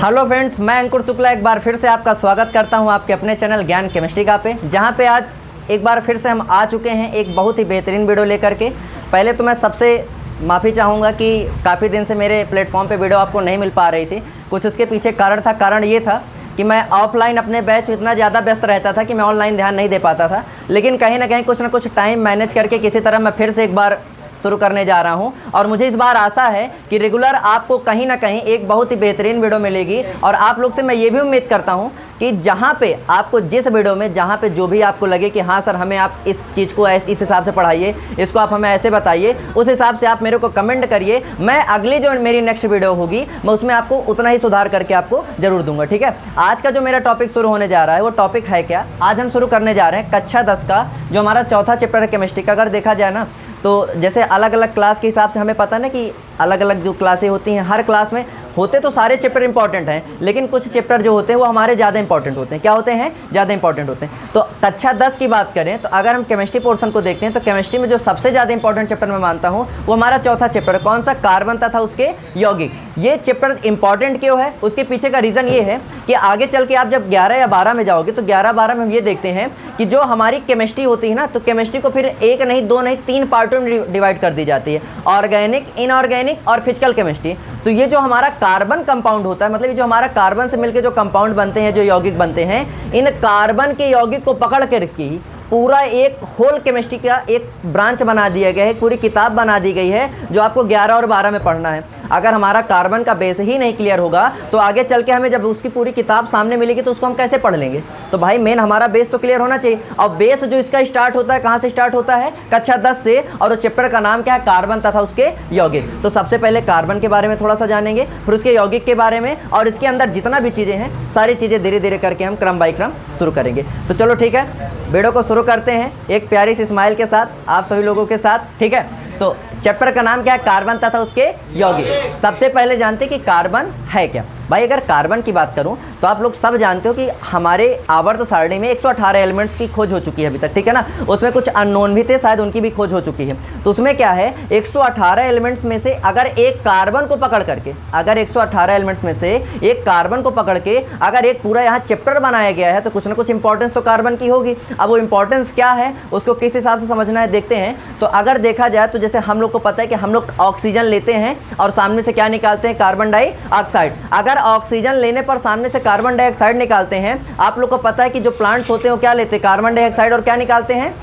Hello friends, मैं अंकुर शुक्ला एक बार फिर से आपका स्वागत करता हूं आपके अपने चैनल ज्ञान केमिस्ट्री का पे, जहां पे आज एक बार फिर से हम आ चुके हैं एक बहुत ही बेहतरीन वीडियो लेकर के। पहले तो मैं सबसे माफ़ी चाहूँगा कि काफ़ी दिन से मेरे प्लेटफॉर्म पे वीडियो आपको नहीं मिल पा रही थी। कुछ उसके पीछे कारण था। कारण ये था कि मैं ऑफलाइन अपने बैच में इतना ज़्यादा व्यस्त रहता था कि मैं ऑनलाइन ध्यान नहीं दे पाता था, लेकिन कहीं ना कहीं कुछ ना कुछ टाइम मैनेज करके किसी तरह मैं फिर से एक बार शुरू करने जा रहा हूं। और मुझे इस बार आशा है कि रेगुलर आपको कहीं ना कहीं एक बहुत ही बेहतरीन वीडियो मिलेगी। और आप लोग से मैं ये भी उम्मीद करता हूं कि जहां पे आपको जिस वीडियो में जहां पे जो भी आपको लगे कि हाँ सर हमें आप इस चीज़ को इस हिसाब से पढ़ाइए, इसको आप हमें ऐसे बताइए, उस हिसाब से आप मेरे को कमेंट करिए। मैं अगली जो मेरी नेक्स्ट वीडियो होगी मैं उसमें आपको उतना ही सुधार करके आपको ज़रूर दूंगा। ठीक है, आज का जो मेरा टॉपिक शुरू होने जा रहा है वो टॉपिक है क्या? आज हम शुरू करने जा रहे हैं कक्षा 10 का जो हमारा चौथा चैप्टर है केमिस्ट्री का। अगर देखा जाए ना तो जैसे अलग अलग क्लास के हिसाब से हमें पता ना कि अलग अलग जो क्लासें होती हैं, हर क्लास में होते तो सारे चैप्टर इंपॉर्टेंट हैं, लेकिन कुछ चैप्टर जो होते हैं वो हमारे ज़्यादा इंपॉर्टेंट होते हैं। क्या होते हैं? ज़्यादा इंपॉर्टेंट होते हैं। तो कक्षा 10 की बात करें तो अगर हम केमिस्ट्री पोर्शन को देखते हैं तो केमिस्ट्री में जो सबसे ज़्यादा इंपॉर्टेंट चैप्टर मैं मानता हूँ वो हमारा चौथा चैप्टर है। कौन सा? कार्बन तथा उसके यौगिक। ये चैप्टर इंपॉर्टेंट क्यों है? उसके पीछे का रीज़न ये है कि आगे चल के आप जब 11 या 12 में जाओगे तो 11-12 में हम ये देखते हैं कि जो हमारी केमिस्ट्री होती है ना, तो केमिस्ट्री को फिर एक नहीं, दो नहीं, 3 पार्टों में डिवाइड कर दी जाती है। ऑर्गेनिक, इनऑर्गेनिक और फिजिकल केमिस्ट्री। तो ये जो हमारा कार्बन कंपाउंड होता है, मतलब ये जो हमारा कार्बन से मिलकर जो कंपाउंड बनते हैं, जो यौगिक बनते हैं, इन कार्बन के यौगिक को पकड़ कर के पूरा एक होल केमिस्ट्री का एक ब्रांच बना दिया गया है, पूरी किताब बना दी गई है जो आपको 11 और 12 में पढ़ना है। अगर हमारा कार्बन का बेस ही नहीं क्लियर होगा तो आगे चल के हमें जब उसकी पूरी किताब सामने मिलेगी तो उसको हम कैसे पढ़ लेंगे? तो भाई मेन हमारा बेस तो क्लियर होना चाहिए। और बेस जो इसका स्टार्ट होता है, कहाँ से स्टार्ट होता है? कक्षा 10 से। और वो चैप्टर का नाम क्या है? कार्बन तथा उसके यौगिक। तो सबसे पहले कार्बन के बारे में थोड़ा सा जानेंगे, फिर उसके यौगिक के बारे में, और इसके अंदर जितना भी चीज़ें हैं सारी चीज़ें धीरे धीरे करके हम क्रम बाई क्रम शुरू करेंगे। तो चलो ठीक है, वीडियो को शुरू करते हैं एक प्यारी सी स्माइल के साथ आप सभी लोगों के साथ। ठीक है, तो चैप्टर का नाम क्या है? कार्बन तथा उसके यौगिक। सबसे पहले जानते हैं कि कार्बन है क्या। भाई अगर कार्बन की बात करूं तो आप लोग सब जानते हो कि हमारे आवर्त सारणी में 118 एलिमेंट्स की खोज हो चुकी है अभी तक। ठीक है ना, उसमें कुछ अननोन भी थे, शायद उनकी भी खोज हो चुकी है। तो उसमें क्या है, 118 एलिमेंट्स में से अगर एक कार्बन को पकड़ करके, अगर 118 एलिमेंट्स में से एक कार्बन को पकड़ के अगर एक पूरा यहाँ चैप्टर बनाया गया है तो कुछ ना कुछ इंपॉर्टेंस तो कार्बन की होगी। अब वो इंपॉर्टेंस क्या है, उसको किस हिसाब से समझना है देखते हैं। तो अगर देखा जाए तो जैसे हम लोग को पता है कि हम लोग ऑक्सीजन लेते हैं और सामने से क्या निकालते हैं? Carbon dioxide. अगर ऑक्सीजन लेने पर सामने से कार्बन डाइऑक्साइड निकालते हैं, आप लोग को पता है कि जो प्लांट्स होते हैं वो क्या लेते हैं? Carbon dioxide. और क्या निकालते हैं?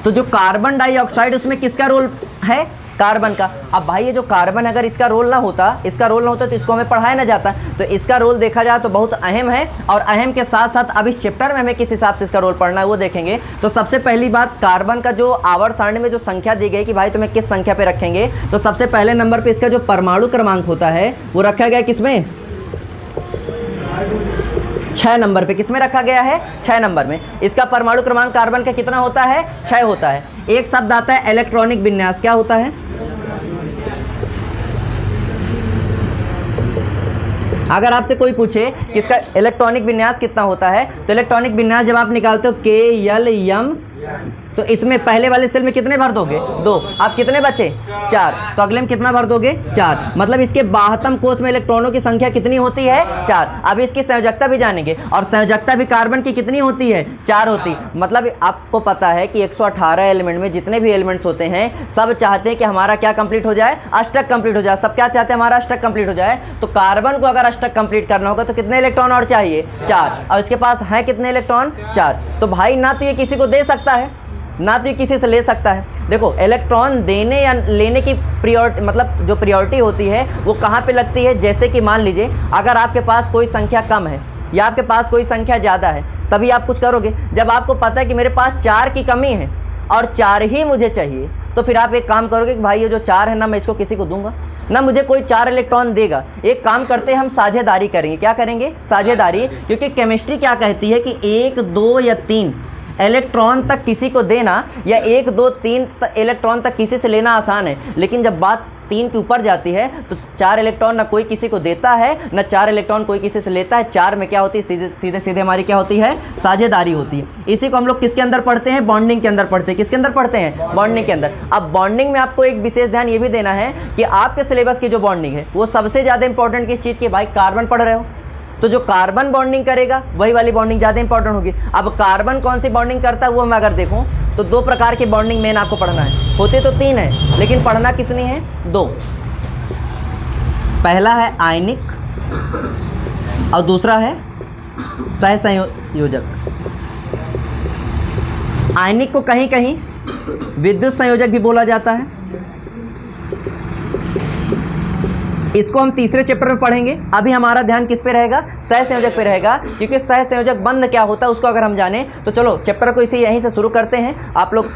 तो जो कार्बन डाइऑक्साइड उसमें किसका रोल है? कार्बन का। अब भाई ये जो कार्बन अगर इसका रोल ना होता तो इसको हमें पढ़ाया ना जाता। तो इसका रोल देखा जाए तो बहुत अहम है, और अहम के साथ साथ अब इस चैप्टर में हमें किस हिसाब से इसका रोल पढ़ना है वो देखेंगे। तो सबसे पहली बात, कार्बन का जो आवर्त सारणी में जो संख्या दी गई कि भाई तुम्हें किस संख्या पे रखेंगे, तो सबसे पहले नंबर पे इसका जो परमाणु क्रमांक होता है वो रखा गया किसमें? 6 नंबर पे। किसमें रखा गया है? 6 नंबर में। इसका परमाणु क्रमांक कार्बन का कितना होता है? 6 होता है। एक शब्द आता है इलेक्ट्रॉनिक विन्यास। क्या होता है? अगर आपसे कोई पूछे कि इसका इलेक्ट्रॉनिक विन्यास कितना होता है, तो इलेक्ट्रॉनिक विन्यास जब आप निकालते हो KLM, तो इसमें पहले वाले सेल में कितने भर दोगे? 2। अब कितने बचे? 4। तो अगले में कितना भर दोगे? 4। मतलब इसके 72 कोष में इलेक्ट्रॉनों की संख्या कितनी होती है? 4। अब इसकी संयोजकता भी जानेंगे, और संयोजकता भी कार्बन की कितनी होती है? 4 होती। मतलब आपको पता है कि 118 एलिमेंट में जितने भी एलिमेंट्स होते हैं सब चाहते हैं कि हमारा क्या कंप्लीट हो जाए? अष्टक कंप्लीट हो जाए। सब क्या चाहते हैं? हमारा अष्टक कंप्लीट हो जाए। तो कार्बन को अगर अष्टक कंप्लीट करना होगा तो कितने इलेक्ट्रॉन और चाहिए? 4। और इसके पास है कितने इलेक्ट्रॉन? 4। तो भाई ना तो ये किसी को दे सकता है, ना तो ये किसी से ले सकता है। देखो, इलेक्ट्रॉन देने या लेने की प्रियोरिटी, मतलब जो प्रियोरिटी होती है वो कहाँ पे लगती है? जैसे कि मान लीजिए अगर आपके पास कोई संख्या कम है या आपके पास कोई संख्या ज़्यादा है, तभी आप कुछ करोगे। जब आपको पता है कि मेरे पास 4 की कमी है और 4 ही मुझे चाहिए, तो फिर आप एक काम करोगे कि भाई ये जो 4 है ना, मैं इसको किसी को दूंगा ना, मुझे कोई 4 इलेक्ट्रॉन देगा। एक काम करते हैं, हम साझेदारी करेंगे। क्या करेंगे? साझेदारी। क्योंकि केमिस्ट्री क्या कहती है कि 1, 2 या 3 इलेक्ट्रॉन तक किसी को देना, या 1, 2, 3 इलेक्ट्रॉन तक किसी से लेना आसान है, लेकिन जब बात 3 के ऊपर जाती है तो 4 इलेक्ट्रॉन ना कोई किसी को देता है, ना 4 इलेक्ट्रॉन कोई किसी से लेता है। 4 में क्या होती है, सीधे सीधे हमारी क्या होती है, साझेदारी होती है। इसी को हम लोग किसके अंदर पढ़ते हैं, बॉन्डिंग के अंदर पढ़ते हैं। किसके अंदर पढ़ते हैं, बॉन्डिंग के अंदर। अब बॉन्डिंग में आपको एक विशेष ध्यान ये भी देना है कि आपके सिलेबस की जो बॉन्डिंग है वो सबसे ज़्यादा इंपॉर्टेंट किस चीज़ की, भाई कार्बन पढ़ रहे हो तो जो कार्बन बॉन्डिंग करेगा वही वाली बॉन्डिंग ज़्यादा इंपॉर्टेंट होगी। अब कार्बन कौन सी बॉन्डिंग करता है वो मैं अगर देखूं तो 2 प्रकार की बॉन्डिंग मेन आपको पढ़ना है। होते तो 3 है लेकिन पढ़ना कितनी है, 2। पहला है आयनिक और दूसरा है सहसंयोजक। आयनिक को कहीं कहीं विद्युत संयोजक भी बोला जाता है। इसको हम तीसरे चैप्टर में पढ़ेंगे। अभी हमारा ध्यान किस पे रहेगा, सहसंयोजक पे रहेगा, क्योंकि सहसंयोजक बंध क्या होता है उसको अगर हम जाने तो चलो चैप्टर को इसे यहीं से शुरू करते हैं। आप लोग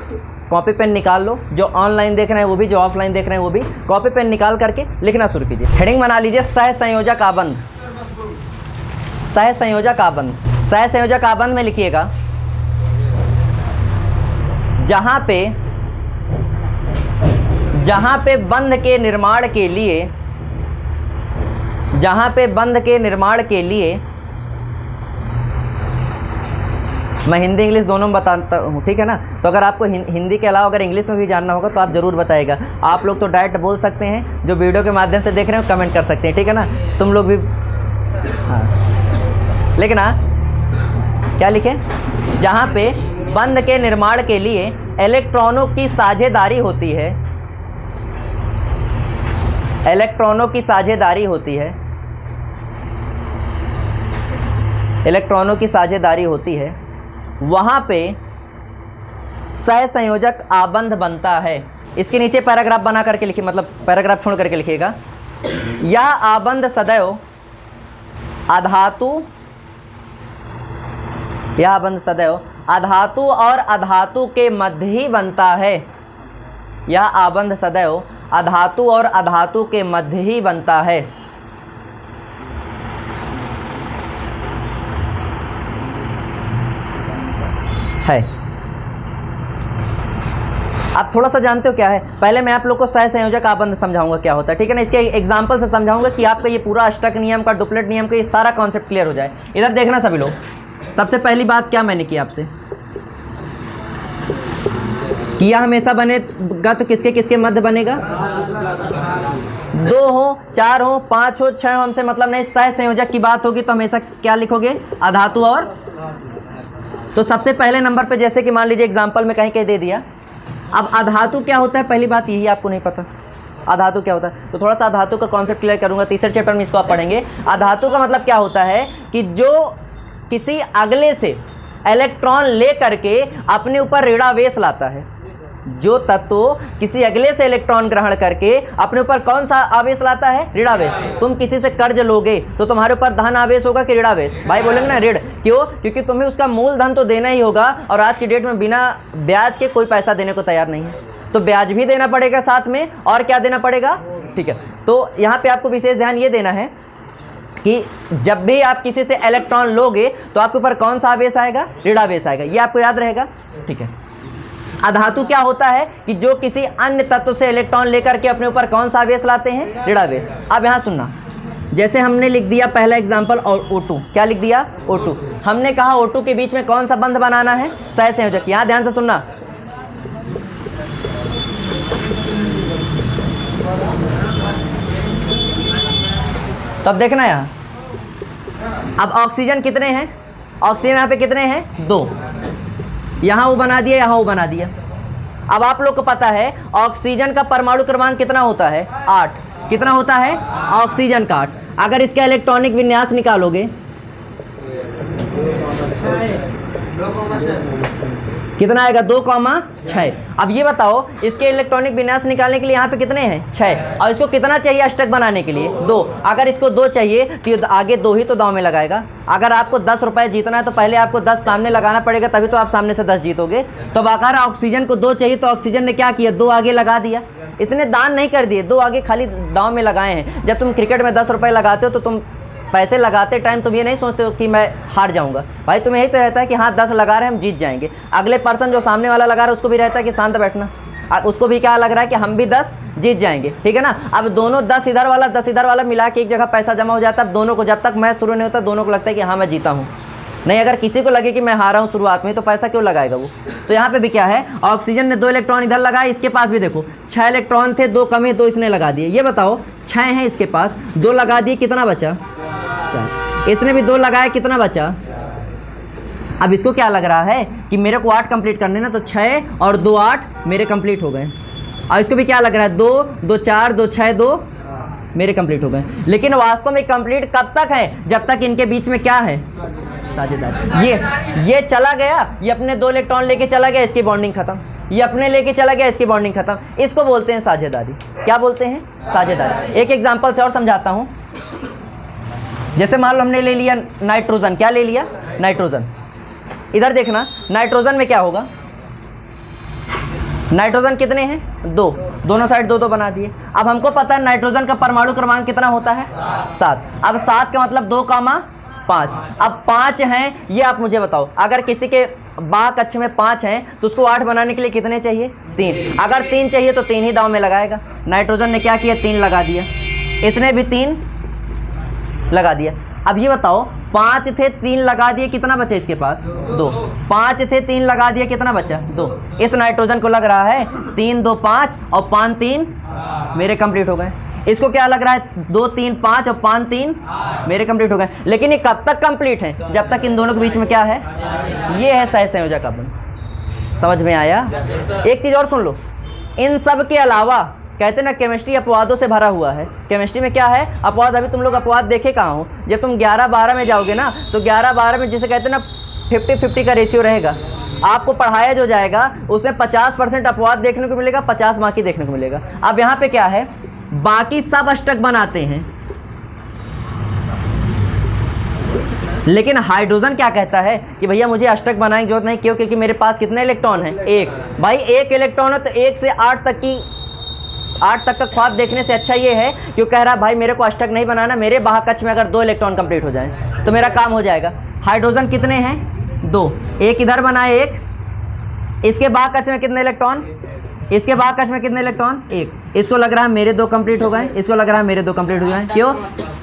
कॉपी पेन निकाल लो, जो ऑनलाइन देख रहे हैं वो भी, जो ऑफलाइन देख रहे हैं वो भी, कॉपी पेन निकाल करके लिखना शुरू कीजिए। हेडिंग बना लीजिए सहसंयोजक आबंध। सहसंयोजक आबंध, सहसंयोजक आबंध में लिखिएगा जहां पे बंध के निर्माण के लिए, जहां पे बंध के निर्माण के लिए, मैं हिंदी इंग्लिश दोनों में बताता हूँ, ठीक है ना। तो अगर आपको हिंदी के अलावा अगर इंग्लिश में भी जानना होगा तो आप ज़रूर बताइएगा। आप लोग तो डायरेक्ट बोल सकते हैं, जो वीडियो के माध्यम से देख रहे हो कमेंट कर सकते हैं, ठीक है ना। तुम लोग भी हाँ लेकिन क्या लिखें, जहाँ पे बंध के निर्माण के लिए इलेक्ट्रॉनों की साझेदारी होती है, इलेक्ट्रॉनों की साझेदारी होती है, इलेक्ट्रॉनों की साझेदारी होती है, वहाँ पे सहसंयोजक आबंध बनता है। इसके नीचे पैराग्राफ बना करके लिखिए, मतलब पैराग्राफ छोड़ करके लिखिएगा, यह आबंध सदैव अधातु, यह आबंध सदैव अधातु और अधातु के मध्य ही बनता है। यह आबंध सदैव अधातु और अधातु के मध्य ही बनता है। आप थोड़ा सा जानते हो क्या है, पहले मैं आप लोग को सहसंयोजक आबंध समझाऊंगा क्या होता है, ठीक है ना। इसके एग्जांपल से समझाऊंगा कि आपका ये पूरा अष्टक नियम का, डुप्लेट नियम का ये सारा कॉन्सेप्ट क्लियर हो जाए। इधर देखना सभी लोग, सबसे पहली बात क्या मैंने की आपसे, किया हमेशा बनेगा तो किसके किसके मध्य बनेगा, 2 हो, 4 हो, 5 हो, 6 हो, हमसे मतलब नहीं। सहसंयोजक की बात होगी तो हमेशा क्या लिखोगे, अधातु और। तो सबसे पहले नंबर पे जैसे कि मान लीजिए एग्जांपल में कहीं कहीं दे दिया। अब अधातु क्या होता है, पहली बात यही आपको नहीं पता अधातु क्या होता है, तो थोड़ा सा अधातु का कॉन्सेप्ट क्लियर करूंगा, तीसरे चैप्टर में इसको आप पढ़ेंगे। अधातु का मतलब क्या होता है कि जो किसी अगले से इलेक्ट्रॉन ले करके अपने ऊपर ऋणावेश लाता है। जो तत्व किसी अगले से इलेक्ट्रॉन ग्रहण करके अपने ऊपर कौन सा आवेश लाता है, ऋणावेश। तुम किसी से कर्ज लोगे तो तुम्हारे ऊपर धन आवेश होगा कि ऋणावेश, भाई बोलेंगे ना ऋण, क्यों, क्योंकि तुम्हें उसका मूल धन तो देना ही होगा, और आज की डेट में बिना ब्याज के कोई पैसा देने को तैयार नहीं है, तो ब्याज भी देना पड़ेगा साथ में, और क्या देना पड़ेगा, ठीक है। तो यहाँ पे आपको विशेष ध्यान ये देना है कि जब भी आप किसी से इलेक्ट्रॉन लोगे तो आपके ऊपर कौन सा आवेश आएगा, ऋणावेश आएगा, ये आपको याद रहेगा, ठीक है। अधातु क्या होता है कि जो किसी अन्य तत्व से इलेक्ट्रॉन लेकर के अपने ऊपर कौन सा आवेश लाते हैं, ऋणावेश। अब यहाँ सुनना, जैसे हमने लिख दिया पहला एग्जांपल और O2, क्या लिख दिया, O2। हमने कहा O2 के बीच में कौन सा बंध बनाना है, सहसंयोजक। यहाँ ध्यान से सुनना, तो अब देखना यहाँ, अब ऑक्सीजन कितने हैं, ऑक्सीजन यहाँ पे कितने हैं, 2, यहाँ वो बना दिया, यहाँ वो बना दिया। अब आप लोग को पता है ऑक्सीजन का परमाणु क्रमांक कितना होता है, 8। कितना होता है, ऑक्सीजन का 8। अगर इसका इलेक्ट्रॉनिक विन्यास निकालोगे कितना आएगा, 2,6। अब ये बताओ इसके इलेक्ट्रॉनिक विन्यास निकालने के लिए यहाँ पे कितने हैं, 6, और इसको कितना चाहिए अष्टक बनाने के लिए, 2। अगर इसको 2 चाहिए तो आगे 2 ही तो दांव में लगाएगा। अगर आपको 10 रुपये जीतना है तो पहले आपको 10 सामने लगाना पड़ेगा, तभी तो आप सामने से 10 जीतोगे। तो अगर ऑक्सीजन को 2 चाहिए तो ऑक्सीजन ने क्या किया, 2 आगे लगा दिया। इसने दान नहीं कर दिए, 2 आगे खाली दांव में लगाए हैं। जब तुम क्रिकेट में 10 रुपये लगाते हो तो तुम पैसे लगाते टाइम तुम ये नहीं सोचते हो कि मैं हार जाऊंगा, भाई तुम्हें यही तो रहता है कि हाँ 10 लगा रहे हैं हम जीत जाएंगे। अगले पर्सन जो सामने वाला लगा रहा है उसको भी रहता है कि शांत बैठना, अब उसको भी क्या लग रहा है कि हम भी 10 जीत जाएंगे, ठीक है ना। अब दोनों 10 इधर वाला 10 इधर वाला मिला के एक जगह पैसा जमा हो जाता है। अब दोनों को, जब तक मैच शुरू नहीं होता, दोनों को लगता है कि हाँ मैं जीता हूँ। नहीं, अगर किसी को लगे कि मैं हारा हूँ शुरुआत में, तो पैसा क्यों लगाएगा वो। तो यहाँ पे भी क्या है, ऑक्सीजन ने 2 इलेक्ट्रॉन इधर लगाए, इसके पास भी देखो 6 इलेक्ट्रॉन थे, 2 कम है, 2 इसने लगा दिए। ये बताओ 6 हैं इसके पास, 2 लगा दिए, कितना बचा? 4। इसने भी 2 लगाए, कितना बचा? अब इसको क्या लग रहा है कि मेरे को 8 कंप्लीट करने ना, तो 6 और 2 8 मेरे कंप्लीट हो गए। और इसको भी क्या लग रहा है, 2 2 4 2 6 2 मेरे कंप्लीट हो गए। लेकिन वास्तव में कंप्लीट कब तक है? जब तक इनके बीच में क्या है, साझेदारी। ये चला गया, ये अपने 2 इलेक्ट्रॉन लेके चला गया, इसकी बॉन्डिंग खत्म। ये अपने लेके चला गया, इसकी बॉन्डिंग खत्म। इसको बोलते हैं साझेदारी। क्या बोलते हैं? साझेदारी। एक एग्जांपल से और समझाता हूं। जैसे मान लो हमने ले लिया नाइट्रोजन। क्या ले लिया? नाइट्रोजन। इधर देखना, नाइट्रोजन में क्या होगा, नाइट्रोजन कितने हैं? 2, दोनों साइड 2 2 बना दिए। अब हमको पता है नाइट्रोजन का परमाणु क्रमांक कितना होता है? 7। अब 7 का मतलब 2, 5। अब 5 हैं, ये आप मुझे बताओ, अगर किसी के बाह कक्ष में 5 हैं तो उसको 8 बनाने के लिए कितने चाहिए? 3। अगर 3 चाहिए तो 3 ही दांव में लगाएगा। नाइट्रोजन ने क्या किया? 3 लगा दिया, इसने भी 3 लगा दिया। अब ये बताओ, 5 थे, 3 लगा दिए, कितना बचा इसके पास? 2। 5 थे, 3 लगा दिए, कितना बचा? 2। इस नाइट्रोजन को लग रहा है 3 2 5 और 5 3 मेरे कंप्लीट हो गए। इसको क्या लग रहा है? 2 3 5 और 5 3 मेरे कंप्लीट हो गए। लेकिन ये कब तक कंप्लीट है? जब तक इन दोनों के बीच में क्या है, ये है सहसंयोजक बंधन। समझ में आया? एक चीज़ और सुन लो, इन सब के अलावा कहते ना केमिस्ट्री अपवादों से भरा हुआ है। केमिस्ट्री में क्या है? अपवाद। अभी तुम लोग अपवाद देखे कहाँ हो? जब तुम 11-12 में जाओगे ना, तो 11-12 में जिसे कहते हैं ना 50-50 का रेशियो रहेगा। आपको पढ़ाया जो जाएगा उसमें 50% अपवाद देखने को मिलेगा, 50 बाकी देखने को मिलेगा। अब यहाँ पे क्या है, बाकी सब अष्टक बनाते हैं, लेकिन हाइड्रोजन क्या कहता है कि भैया मुझे अष्टक बनाने की जरूरत नहीं। क्यों? क्योंकि मेरे पास कितने इलेक्ट्रॉन हैं? 1। भाई 1 इलेक्ट्रॉन है तो 1 से 8 तक का ख्वाब देखने से अच्छा ये है क्यों कह रहा भाई मेरे को अष्टक नहीं बनाना, मेरे बाह कक्ष में अगर 2 इलेक्ट्रॉन कंप्लीट हो जाए तो मेरा काम हो जाएगा। हाइड्रोजन कितने हैं? 2। एक इधर बनाए, 1। इसके बाह कक्ष में कितने इलेक्ट्रॉन? इसके बाह कक्ष में कितने इलेक्ट्रॉन? 1। इसको लग रहा है मेरे 2 कंप्लीट हो गए, इसको लग रहा है मेरे 2 कंप्लीट हो गए। क्यों?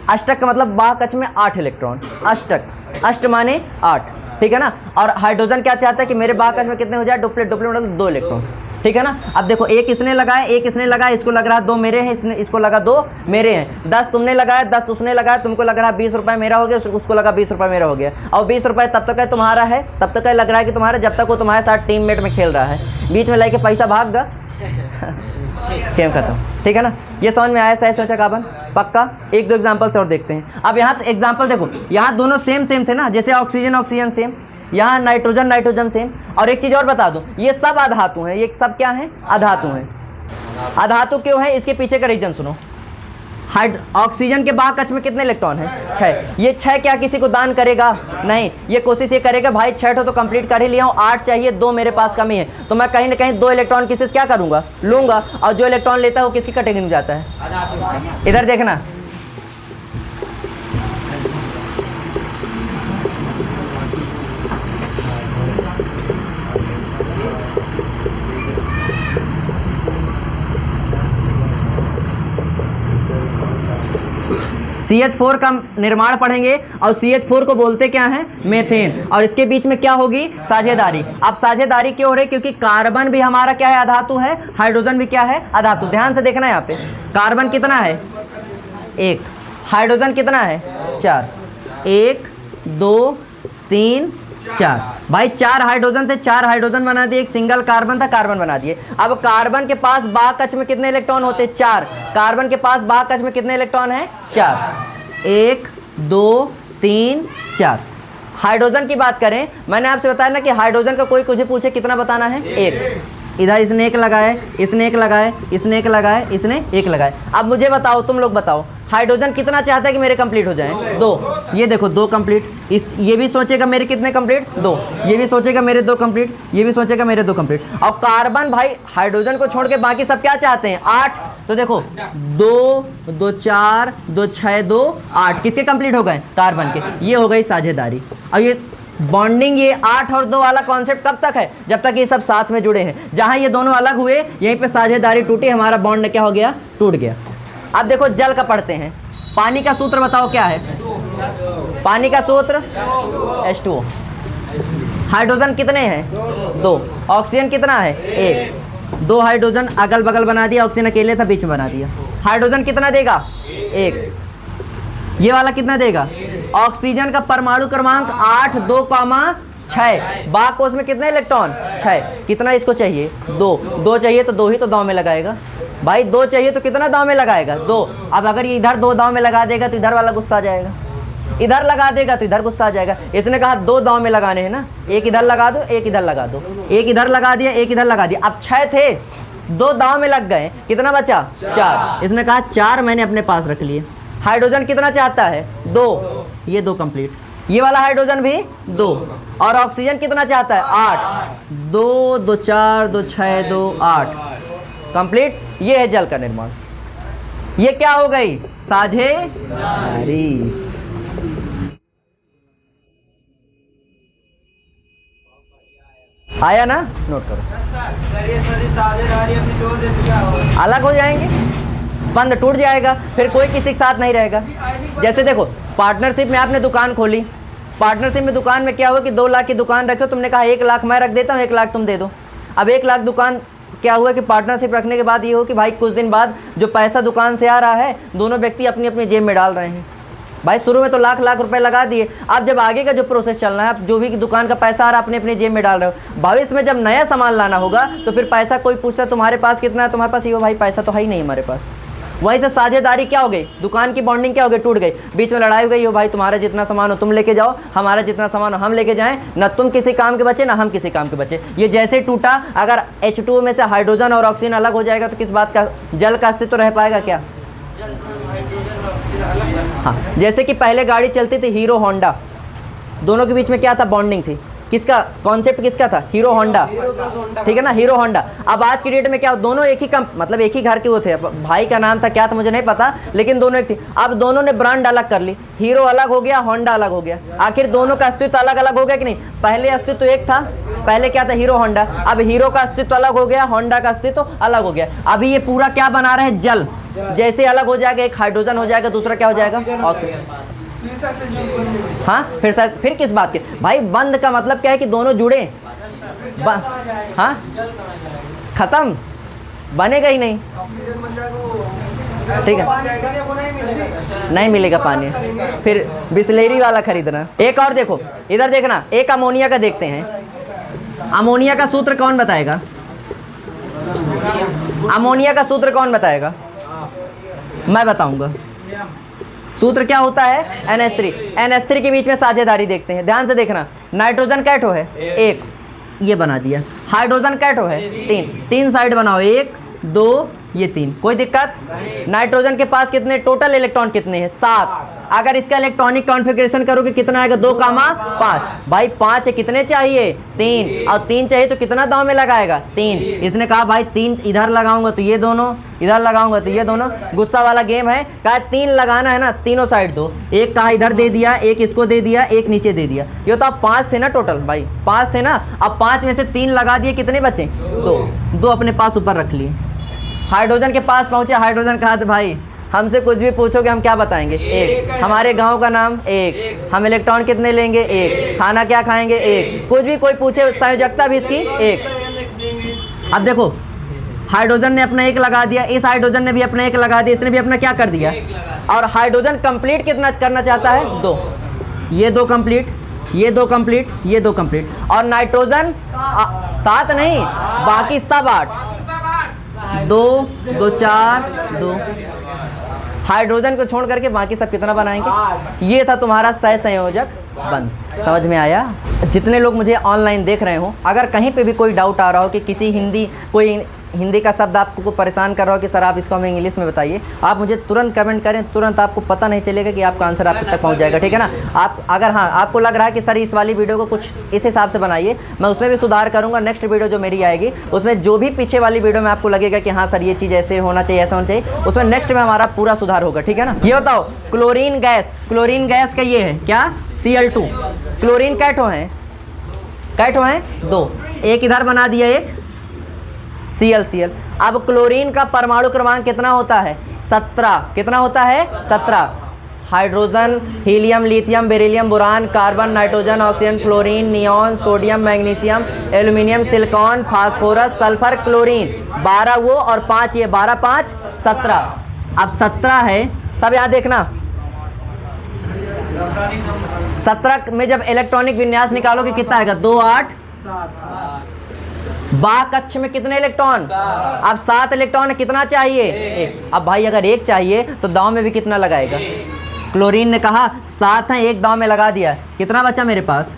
अष्टक का मतलब बाह कक्ष में 8 इलेक्ट्रॉन। अष्टक, अष्ट माने 8, ठीक है ना। और हाइड्रोजन क्या चाहता है कि मेरे बाह कक्ष में कितने हो जाए? डुप्लेट मतलब 2 इलेक्ट्रॉन, ठीक है ना। अब देखो, 1 इसने लगाया, 1 इसने लगाया, इसको लग रहा है 2 मेरे हैं, इसको लगा 2 मेरे हैं। 10 तुमने लगाया, 10 उसने लगाया, तुमको लग रहा है 20 रुपये मेरा हो गया, उसको लगा 20 रुपये मेरा हो गया। और 20 रुपये तब तक है तुम्हारा है, तब तक है लग रहा है कि तुम्हारा, जब तक वो तुम्हारे साथ टीममेट में खेल रहा है। बीच में लाके पैसा भाग गया, गेम खत्म, ठीक है ना। ये समझ में आया सहसंयोजक आबंध? पक्का। 1-2 एग्जाम्पल और देखते हैं। अब यहाँ एग्जाम्पल देखो, यहाँ दोनों सेम थे ना, जैसे ऑक्सीजन सेम, यहाँ नाइट्रोजन सेम। और एक चीज़ और बता दूं, ये सब अधातु हैं। ये सब क्या हैं? अधातु हैं। अधातु क्यों है? इसके पीछे का रीजन सुनो। ऑक्सीजन के बाह कक्ष में कितने इलेक्ट्रॉन हैं? 6। ये 6 क्या किसी को दान करेगा? नहीं। ये कोशिश ये करेगा भाई 6 तो कंप्लीट कर ही लिया हूँ, 8 चाहिए, 2 मेरे पास कमी है, तो मैं कहीं ना कहीं 2 इलेक्ट्रॉन किसी से क्या करूँगा? लूँगा। और जो इलेक्ट्रॉन लेता है वो किसकी कैटेगरी में जाता है? इधर देखना, CH4 का निर्माण पढ़ेंगे और CH4 को बोलते क्या है? मेथेन। और इसके बीच में क्या होगी? साझेदारी। अब साझेदारी क्यों हो रही? क्योंकि कार्बन भी हमारा क्या है? अधातु है। हाइड्रोजन भी क्या है? अधातु। ध्यान से देखना है, यहाँ पे कार्बन कितना है? 1। हाइड्रोजन कितना है? 4। 1 2 3 4। भाई 4 हाइड्रोजन थे, 4 हाइड्रोजन बना दिए, एक सिंगल कार्बन था, कार्बन बना दिए। अब कार्बन के पास बाह कक्ष में कितने इलेक्ट्रॉन होते? 4। कार्बन के पास बाह कक्ष में कितने इलेक्ट्रॉन हैं? 4। 1 2 3 4। हाइड्रोजन की बात करें, मैंने आपसे बताया ना कि हाइड्रोजन का कोई कुछ पूछे कितना बताना है? 1। इधर इसने 1 लगाए, इसने 1 लगाए, इसने 1 लगाए, इसने 1 लगाए। अब मुझे बताओ, तुम लोग बताओ, हाइड्रोजन कितना चाहता है कि मेरे कंप्लीट हो जाएं? 2। ये देखो 2 कंप्लीट। ये भी सोचेगा मेरे कितने कंप्लीट? 2। ये भी सोचेगा मेरे 2 कंप्लीट, ये भी सोचेगा मेरे 2 कंप्लीट। और कार्बन भाई हाइड्रोजन को छोड़ के बाकी सब क्या चाहते हैं? 8। तो देखो 2 2 4 2 6 2 8 किसके कंप्लीट हो गए? कार्बन के। ये हो गई साझेदारी। और ये बॉन्डिंग ये 8 और 2 वाला कॉन्सेप्ट कब तक है? जब तक ये सब साथ में जुड़े हैं। जहां ये दोनों अलग हुए यहीं पे साझेदारी टूटी, हमारा बॉन्ड क्या हो गया? टूट गया। अब देखो जल का पढ़ते हैं। पानी का सूत्र बताओ क्या है? पानी का सूत्र H2O। हाइड्रोजन कितने हैं? 2। ऑक्सीजन कितना है? 1। 2 हाइड्रोजन अगल बगल बना दिया, ऑक्सीजन अकेले था बीच में बना दिया। हाइड्रोजन कितना देगा? 1। ये वाला कितना देगा? ऑक्सीजन का परमाणु क्रमांक 8 2, 6। बाग कोष में कितने इलेक्ट्रॉन? 6। कितना इसको चाहिए? 2। 2 चाहिए तो 2 ही तो दांव में लगाएगा भाई। 2 चाहिए तो कितना दांव में लगाएगा? 2। अब अगर ये इधर 2 दांव में लगा देगा तो इधर वाला गुस्सा आ जाएगा, इधर लगा देगा तो इधर गुस्सा आ जाएगा। इसने कहा 2 दांव में लगाने हैं ना, एक इधर लगा दो एक इधर लगा दो, एक इधर लगा दिया एक इधर लगा दिया। अब 6 थे, 2 दांव में लग गए, कितना बचा? 4। इसने कहा 4 मैंने अपने पास रख लिए। हाइड्रोजन कितना चाहता है? 2। ये 2 कंप्लीट। ये वाला हाइड्रोजन भी 2। और ऑक्सीजन कितना चाहता है? 8। 2 2 4 2 6 2 8 कंप्लीट। ये है जल का निर्माण। ये क्या हो गई? साझेदारी। आया ना? नोट करो। अलग हो जाएंगे, बंद टूट जाएगा, फिर कोई किसी के साथ नहीं रहेगा। जैसे देखो पार्टनरशिप में आपने दुकान खोली, पार्टनरशिप में दुकान में क्या हुआ कि 2 लाख की दुकान रखो, तुमने कहा 1 लाख मैं रख देता हूँ 1 लाख तुम दे दो। अब 1 लाख दुकान क्या हुआ कि पार्टनरशिप रखने के बाद ये हो कि भाई कुछ दिन बाद जो पैसा दुकान से आ रहा है दोनों व्यक्ति अपनी अपनी जेब में डाल रहे हैं। भाई शुरू में तो लाख लाख रुपए लगा दिए, अब जब आगे का जो प्रोसेस चलना है, आप जो भी दुकान का पैसा आ रहा है अपने अपनी जेब में डाल रहे हो। भविष्य में जब नया सामान लाना होगा तो फिर पैसा कोई पूछता तुम्हारे पास कितना है, तुम्हारे पास ये हो भाई पैसा तो है ही नहीं हमारे पास। वहीं से साझेदारी क्या हो गई? दुकान की बॉन्डिंग क्या हो गई? टूट गई। बीच में लड़ाई हो गई, हो भाई तुम्हारा जितना सामान हो तुम लेके जाओ, हमारा जितना सामान हो हम लेके जाएं, ना तुम किसी काम के बचे ना हम किसी काम के बचे। ये जैसे टूटा, अगर H2O में से हाइड्रोजन और ऑक्सीजन अलग हो जाएगा तो किस बात का जल का अस्तित्व रह पाएगा क्या? हाँ, जैसे कि पहले गाड़ी चलती थी हीरो होंडा, दोनों के बीच में क्या था? बॉन्डिंग थी। किसका कॉन्सेप्ट किसका था? हीरो होंडा, ठीक है ना, हीरो होंडा। अब आज की डेट में क्या, दोनों एक ही मतलब एक ही घर के वो थे। भाई का नाम था क्या था मुझे नहीं पता, लेकिन दोनों एक थी। अब दोनों ने ब्रांड अलग कर ली, हीरो अलग हो गया, होंडा अलग हो गया। आखिर दोनों का अस्तित्व अलग अलग हो गया कि नहीं? पहले अस्तित्व एक था, पहले क्या था? Hero Honda. अब हीरो का अस्तित्व अलग हो गया, होंडा का अस्तित्व अलग हो गया। अभी ये पूरा क्या बना रहे हैं? जल। जैसे अलग हो जाएगा, एक हाइड्रोजन हो जाएगा, दूसरा क्या हो जाएगा? ऑक्सीजन। हाँ, फिर किस बात के भाई? बंद का मतलब क्या है कि दोनों जुड़े। हाँ, खत्म, बनेगा ही नहीं, ठीक है, नहीं मिलेगा पानी, फिर बिस्लेरी वाला खरीदना। एक और देखो, इधर देखना, एक अमोनिया का देखते हैं। अमोनिया का सूत्र कौन बताएगा? अमोनिया का सूत्र कौन बताएगा? मैं बताऊंगा। सूत्र क्या होता है? NH3। NH3 के बीच में साझेदारी देखते हैं, ध्यान से देखना। नाइट्रोजन कैटो है 1, ये बना दिया। हाइड्रोजन कैटो है 3 साइड बनाओ, 1 2 ये 3, कोई दिक्कत? नाइट्रोजन के पास कितने टोटल इलेक्ट्रॉन कितने हैं? 7। अगर इसका इलेक्ट्रॉनिक कॉन्फ़िगरेशन करोगे कितना आएगा? 2, 5। भाई 5 है, कितने चाहिए? 3। और 3 चाहिए तो कितना दांव में लगाएगा? 3। इसने कहा भाई 3 इधर लगाऊंगा तो ये दोनों, इधर लगाऊंगा तो ये दोनों। गुस्सा वाला गेम है, कहा 3 लगाना है ना, तीनों साइड दो। एक कहा इधर दे दिया, एक इसको दे दिया, एक नीचे दे दिया। ये तो अब 5 थे ना टोटल, भाई 5 थे ना। अब 5 में से 3 लगा दिए, कितने बचे? 2 अपने पास ऊपर रख लिए। हाइड्रोजन के पास पहुंचे, हाइड्रोजन कहा था भाई हमसे कुछ भी पूछोगे हम क्या बताएंगे? 1। हमारे गांव का नाम 1। हम इलेक्ट्रॉन कितने लेंगे? 1। खाना क्या खाएंगे? 1। कुछ भी कोई पूछे, संयोजकता भी इसकी 1। अब देखो हाइड्रोजन ने अपना 1 लगा दिया, इस हाइड्रोजन ने भी अपना 1 लगा दिया, इसने भी अपना क्या कर दिया? और हाइड्रोजन कंप्लीट कितना करना चाहता है? 2। ये 2 कंप्लीट, ये 2 कंप्लीट, ये 2 कंप्लीट। और नाइट्रोजन 7 नहीं, बाकी सब 8। 2 2 4 2। हाइड्रोजन को छोड़ करके बाकी सब कितना बनाएंगे? ये था तुम्हारा सहसंयोजक बंध। समझ में आया? जितने लोग मुझे ऑनलाइन देख रहे हो, अगर कहीं पे भी कोई डाउट आ रहा हो कि कोई हिंदी का शब्द आपको परेशान कर रहा हो कि सर आप इसको हमें इंग्लिश में बताइए, आप मुझे तुरंत कमेंट करें, तुरंत आपको पता नहीं चलेगा कि आपका आंसर आप तक पहुंच जाएगा, ठीक है ना। आप अगर हाँ आपको लग रहा है कि सर इस वाली वीडियो को कुछ इस हिसाब से बनाइए, मैं उसमें भी सुधार करूँगा। नेक्स्ट वीडियो जो मेरी आएगी उसमें जो भी पीछे वाली वीडियो में आपको लगेगा कि हाँ सर ये चीज़ ऐसे होना चाहिए, ऐसा होना चाहिए, उसमें नेक्स्ट में हमारा पूरा सुधार होगा, ठीक है ना। ये बताओ क्लोरीन गैस का ये है क्या? Cl2। क्लोरीन कैटो है, कै ठो हैं? 2। एक इधर बना दिया, एक Cl। अब क्लोरीन का परमाणु क्रमांक कितना होता है? 17। कितना होता है? 17। Hydrogen, helium, lithium, beryllium, boron, carbon, nitrogen, oxygen, fluorine, neon, sodium, magnesium, aluminium, silicon, phosphorus, sulphur, chlorine. 12 वो और 5 ये, 12 5 17। अब 17 है, सब याद देखना। 17 में जब इलेक्ट्रॉनिक विन्यास निकालोगे कितना आएगा? 2 8 बाह्य कक्ष में कितने इलेक्ट्रॉन? अब 7 इलेक्ट्रॉन, कितना चाहिए? 1। अब भाई अगर 1 चाहिए तो दांव में भी कितना लगाएगा? क्लोरीन ने कहा 7 है, 1 दांव में लगा दिया, कितना बचा मेरे पास?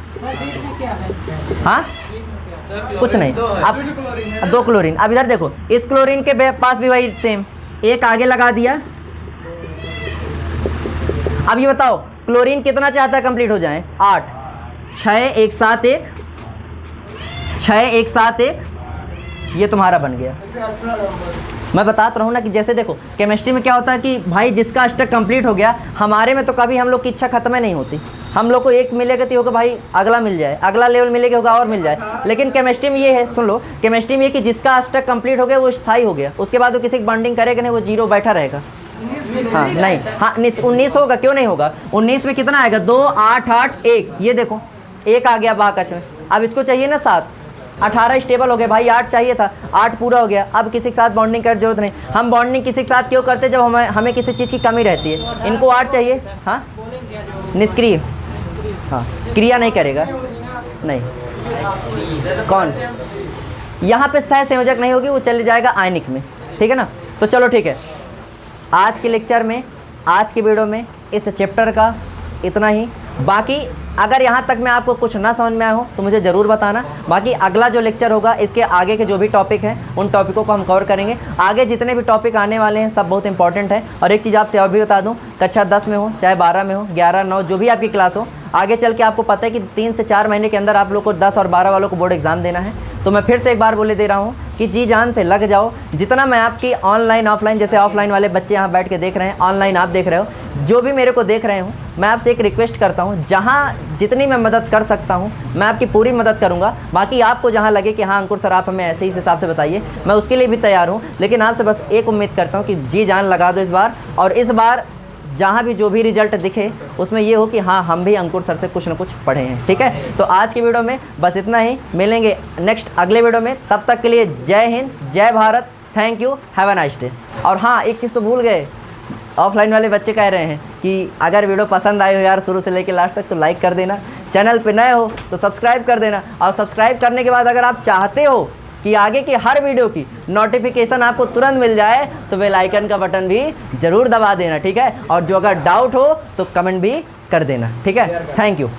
हाँ कुछ नहीं। अब 2 क्लोरीन। अब इधर देखो, इस क्लोरीन के पास भी वही सेम, 1 आगे लगा दिया। अब ये बताओ क्लोरीन कितना चाहता है कंप्लीट हो जाए? 8। 6 1 7 1, 6 1 7 1, ये तुम्हारा बन गया। मैं बताता रहूँ ना कि जैसे देखो केमिस्ट्री में क्या होता है कि भाई जिसका अष्टक कंप्लीट हो गया, हमारे में तो कभी हम लोग की इच्छा खत्म ही नहीं होती। हम लोग को एक मिलेगा तो होगा भाई अगला मिल जाए, अगला लेवल मिलेगा होगा और मिल जाए। लेकिन केमिस्ट्री में ये है, सुन लो, केमिस्ट्री में ये कि जिसका अष्टक कंप्लीट हो गया वो स्थायी हो गया, उसके बाद वो किसी की बॉन्डिंग करेगा नहीं, वो 0 बैठा रहेगा। हाँ नहीं, हाँ 19 होगा, क्यों नहीं होगा? 19 में कितना आएगा? 2 8 8 1, ये देखो 1 आ गया बाह्य कक्ष में। अब इसको चाहिए ना 7, 18 स्टेबल हो गया भाई, 8 चाहिए था, 8 पूरा हो गया। अब किसी के साथ बॉन्डिंग करने की जरूरत नहीं। हम बॉन्डिंग किसी के साथ क्यों करते? जब हमें किसी चीज़ की कमी रहती है। इनको 8 चाहिए, हाँ निष्क्रिय, हाँ क्रिया नहीं करेगा, नहीं। कौन? यहाँ पे सह संयोजक नहीं होगी, वो चले जाएगा आयनिक में, ठीक है ना। तो चलो ठीक है, आज के लेक्चर में, आज के वीडियो में इस चैप्टर का इतना ही। बाकी अगर यहाँ तक मैं आपको कुछ ना समझ में आया हो तो मुझे ज़रूर बताना। बाकी अगला जो लेक्चर होगा, इसके आगे के जो भी टॉपिक हैं उन टॉपिकों को हम कवर करेंगे। आगे जितने भी टॉपिक आने वाले हैं सब बहुत इंपॉर्टेंट है। और एक चीज़ आपसे और भी बता दूँ, कक्षा 10 में हो चाहे 12 में हो, 11 9 जो भी आपकी क्लास हो, आगे चल के आपको पता है कि 3 से 4 महीने के अंदर आप लोग को 10 और 12 वालों को बोर्ड एग्जाम देना है। तो मैं फिर से एक बार बोले दे रहा हूँ कि जी जान से लग जाओ। जितना मैं आपकी ऑनलाइन ऑफलाइन, जैसे ऑफलाइन वाले बच्चे यहाँ बैठ के देख रहे हैं, ऑनलाइन आप देख रहे हो, जो भी मेरे को देख रहे हो, मैं आपसे एक रिक्वेस्ट करता हूँ, जहाँ जितनी मैं मदद कर सकता हूँ मैं आपकी पूरी मदद करूँगा। बाकी आपको जहाँ लगे कि हाँ अंकुर सर आप हमें ऐसे ही इस हिसाब से बताइए, मैं उसके लिए भी तैयार हूँ। लेकिन आपसे बस एक उम्मीद करता हूँ कि जी जान लगा दो इस बार, और इस बार जहाँ भी जो भी रिजल्ट दिखे उसमें ये हो कि हाँ हम भी अंकुर सर से कुछ ना कुछ पढ़े हैं, ठीक है। तो आज की वीडियो में बस इतना ही, मिलेंगे नेक्स्ट अगले वीडियो में। तब तक के लिए जय हिंद, जय Bharat, thank you, have a nice day. और हाँ एक चीज़ तो भूल गए, ऑफलाइन वाले बच्चे कह रहे हैं कि अगर वीडियो पसंद आई हो यार शुरू से लेकर लास्ट तक तो लाइक कर देना, चैनल पे नए हो तो सब्सक्राइब कर देना, और सब्सक्राइब करने के बाद अगर आप चाहते हो कि आगे की हर वीडियो की नोटिफिकेशन आपको तुरंत मिल जाए तो बेल आइकन का बटन भी ज़रूर दबा देना, ठीक है। और जो अगर डाउट हो तो कमेंट भी कर देना, ठीक है। Thank you.